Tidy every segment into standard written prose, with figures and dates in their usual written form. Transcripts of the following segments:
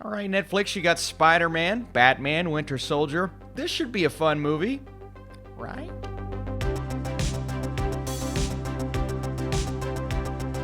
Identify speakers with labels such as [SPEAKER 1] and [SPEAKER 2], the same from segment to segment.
[SPEAKER 1] All right, Netflix, you got Spider-Man, Batman, Winter Soldier. This should be a fun movie, right?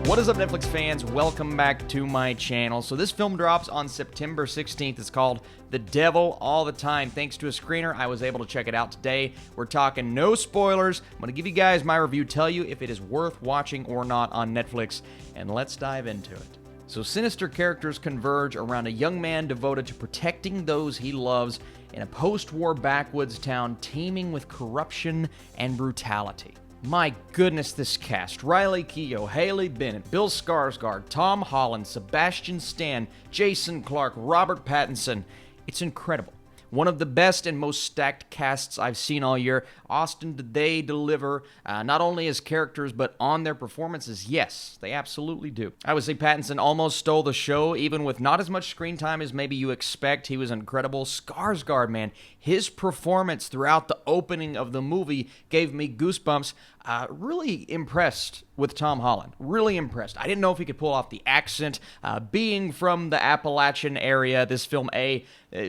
[SPEAKER 1] What is up, Netflix fans? Welcome back to my channel. So this film drops on September 16th. It's called The Devil All the Time. Thanks to a screener, I was able to check it out today. We're talking no spoilers. I'm going to give you guys my review, tell you if it is worth watching or not on Netflix, and let's dive into it. So sinister characters converge around a young man devoted to protecting those he loves in a post-war backwoods town teeming with corruption and brutality. My goodness, this cast. Riley Keough, Haley Bennett, Bill Skarsgård, Tom Holland, Sebastian Stan, Jason Clarke, Robert Pattinson. It's incredible. One of the best and most stacked casts I've seen all year. Austin, did they deliver not only as characters, but on their performances? Yes, they absolutely do. I would say Pattinson almost stole the show, even with not as much screen time as maybe you expect. He was incredible. Skarsgård, man, his performance throughout the opening of the movie gave me goosebumps. Really impressed with Tom Holland. Really impressed. I didn't know if he could pull off the accent. Being from the Appalachian area, this film,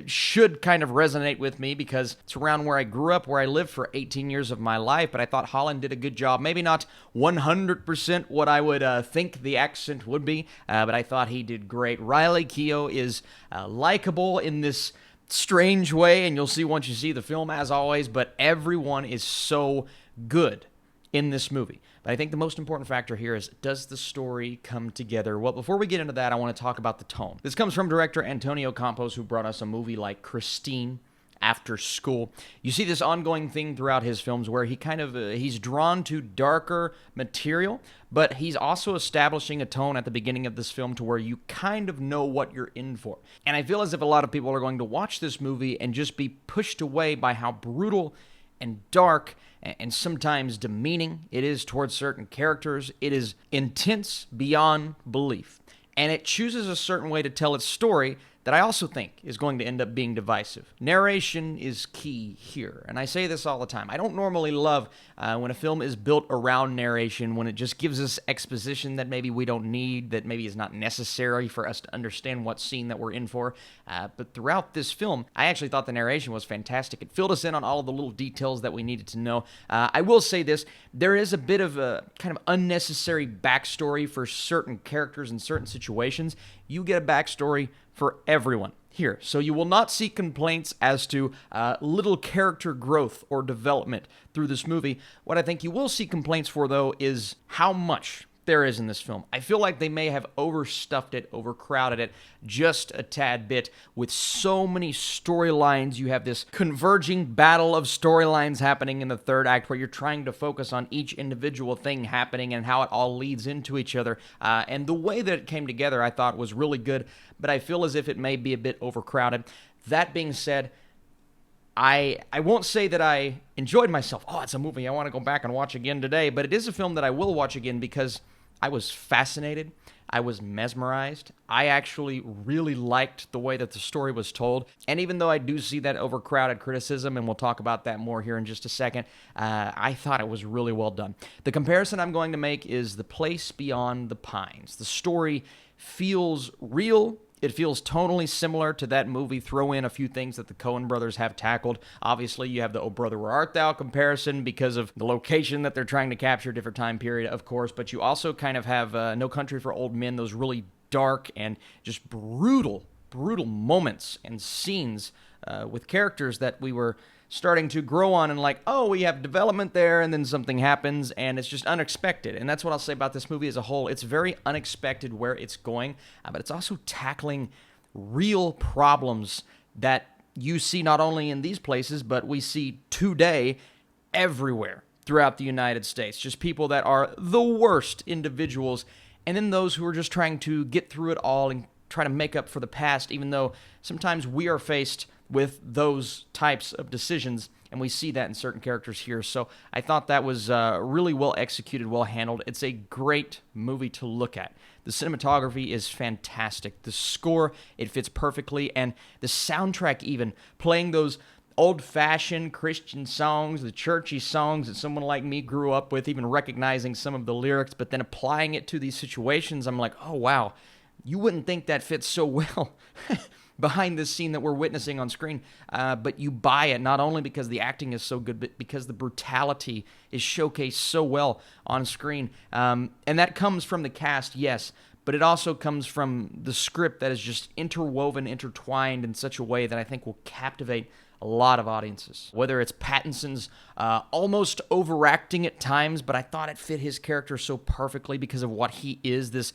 [SPEAKER 1] should kind of resonate with me because it's around where I grew up, where I lived for 18 years of my life, but I thought Holland did a good job. Maybe not 100% what I would think the accent would be, but I thought he did great. Riley Keough is likable in this strange way, and you'll see once you see the film, as always, but everyone is so good in this movie. But I think the most important factor here is, does the story come together? Well, before we get into that, I want to talk about the tone. This comes from director Antonio Campos, who brought us a movie like Christine, After School. You see this ongoing thing throughout his films where he kind of, he's drawn to darker material, but he's also establishing a tone at the beginning of this film to where you kind of know what you're in for. And I feel as if a lot of people are going to watch this movie and just be pushed away by how brutal and dark and sometimes demeaning it is towards certain characters. It is intense beyond belief. And it chooses a certain way to tell its story that I also think is going to end up being divisive. Narration is key here, and I say this all the time. I don't normally love when a film is built around narration, when it just gives us exposition that maybe we don't need, that maybe is not necessary for us to understand what scene that we're in for. But throughout this film, I actually thought the narration was fantastic. It filled us in on all of the little details that we needed to know. I will say this, there is a bit of a kind of unnecessary backstory for certain characters in certain situations. You get a backstory for everyone here. So you will not see complaints as to little character growth or development through this movie. What I think you will see complaints for, though, is how much there is in this film. I feel like they may have overstuffed it, overcrowded it just a tad bit with so many storylines. You have this converging battle of storylines happening in the third act where you're trying to focus on each individual thing happening and how it all leads into each other. And the way that it came together, I thought, was really good, but I feel as if it may be a bit overcrowded. That being said, I won't say that I enjoyed myself. Oh, it's a movie I want to go back and watch again today, but it is a film that I will watch again because I was fascinated. I was mesmerized. I actually really liked the way that the story was told. And even though I do see that overcrowded criticism, and we'll talk about that more here in just a second, I thought it was really well done. The comparison I'm going to make is The Place Beyond the Pines. The story feels real. It feels tonally similar to that movie. Throw in a few things that the Coen brothers have tackled. Obviously, you have the Oh Brother, Where Art Thou comparison because of the location that they're trying to capture, different time period, of course. But you also kind of have No Country for Old Men, those really dark and just brutal moments and scenes with characters that we were starting to grow on and like, oh, we have development there, and then something happens, and it's just unexpected. And that's what I'll say about this movie as a whole. It's very unexpected where it's going, but it's also tackling real problems that you see not only in these places, but we see today everywhere throughout the United States. Just people that are the worst individuals, and then those who are just trying to get through it all and try to make up for the past, even though sometimes we are faced with those types of decisions, and we see that in certain characters here. So I thought that was really well executed, well handled. It's a great movie to look at. The cinematography is fantastic. The score, it fits perfectly, and the soundtrack even, playing those old-fashioned Christian songs, the churchy songs that someone like me grew up with, even recognizing some of the lyrics, but then applying it to these situations, I'm like, oh, wow, you wouldn't think that fits so well. behind this scene that we're witnessing on screen, but you buy it not only because the acting is so good, but because the brutality is showcased so well on screen. And that comes from the cast, yes, but it also comes from the script that is just interwoven, intertwined in such a way that I think will captivate a lot of audiences. Whether it's Pattinson's almost overacting at times, but I thought it fit his character so perfectly because of what he is, this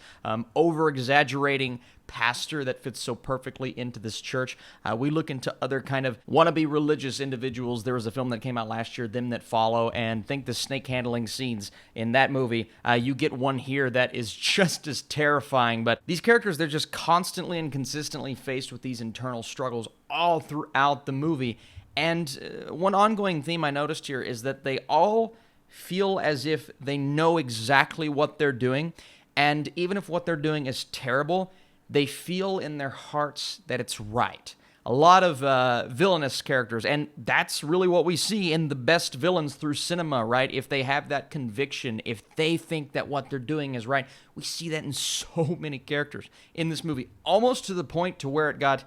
[SPEAKER 1] over-exaggerating pastor that fits so perfectly into this church. We look into other kind of wannabe religious individuals. There was a film that came out last year, Them That Follow, and think the snake handling scenes in that movie. You get one here that is just as terrifying, but these characters, they're just constantly and consistently faced with these internal struggles all throughout the movie. And one ongoing theme I noticed here is that they all feel as if they know exactly what they're doing, and even if what they're doing is terrible, they feel in their hearts that it's right. A lot of villainous characters, and that's really what we see in the best villains through cinema, right? If they have that conviction, if they think that what they're doing is right, we see that in so many characters in this movie, almost to the point to where it got,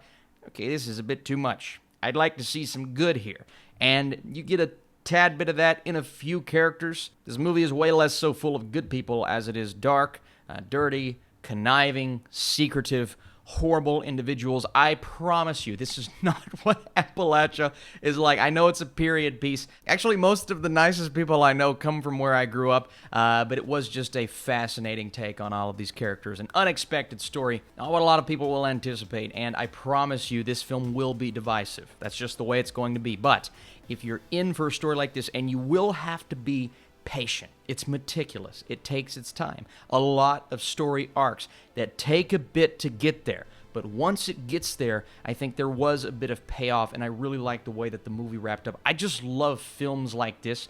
[SPEAKER 1] okay, this is a bit too much. I'd like to see some good here. And you get a tad bit of that in a few characters. This movie is way less so full of good people as it is dark, dirty, conniving, secretive, horrible individuals. I promise you, this is not what Appalachia is like. I know it's a period piece. Actually, most of the nicest people I know come from where I grew up, but it was just a fascinating take on all of these characters. An unexpected story, not what a lot of people will anticipate, and I promise you, this film will be divisive. That's just the way it's going to be. But if you're in for a story like this, and you will have to be patient. It's meticulous. It takes its time. A lot of story arcs that take a bit to get there. But once it gets there, I think there was a bit of payoff, and I really like the way that the movie wrapped up. I just love films like this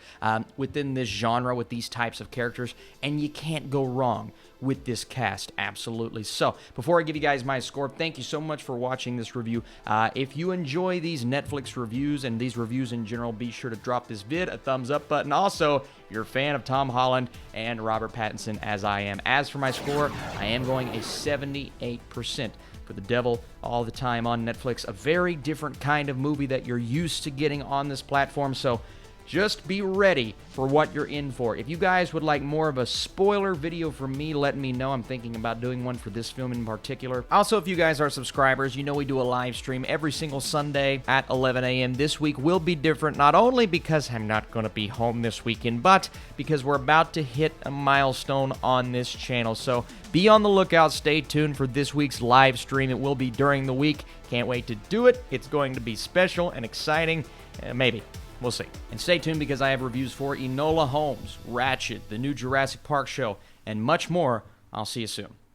[SPEAKER 1] within this genre with these types of characters, and you can't go wrong with this cast, absolutely. So, before I give you guys my score, thank you so much for watching this review. If you enjoy these Netflix reviews and these reviews in general, be sure to drop this vid a thumbs up button. Also, if you're a fan of Tom Holland and Robert Pattinson, as I am. As for my score, I am going a 78%. For The Devil All the Time on Netflix, a very different kind of movie that you're used to getting on this platform, so just be ready for what you're in for. If you guys would like more of a spoiler video from me, let me know. I'm thinking about doing one for this film in particular. Also, if you guys are subscribers, you know we do a live stream every single Sunday at 11 a.m. This week will be different, not only because I'm not going to be home this weekend, but because we're about to hit a milestone on this channel. So be on the lookout. Stay tuned for this week's live stream. It will be during the week. Can't wait to do it. It's going to be special and exciting. Maybe. We'll see. And stay tuned because I have reviews for Enola Holmes, Ratchet, the new Jurassic Park show, and much more. I'll see you soon.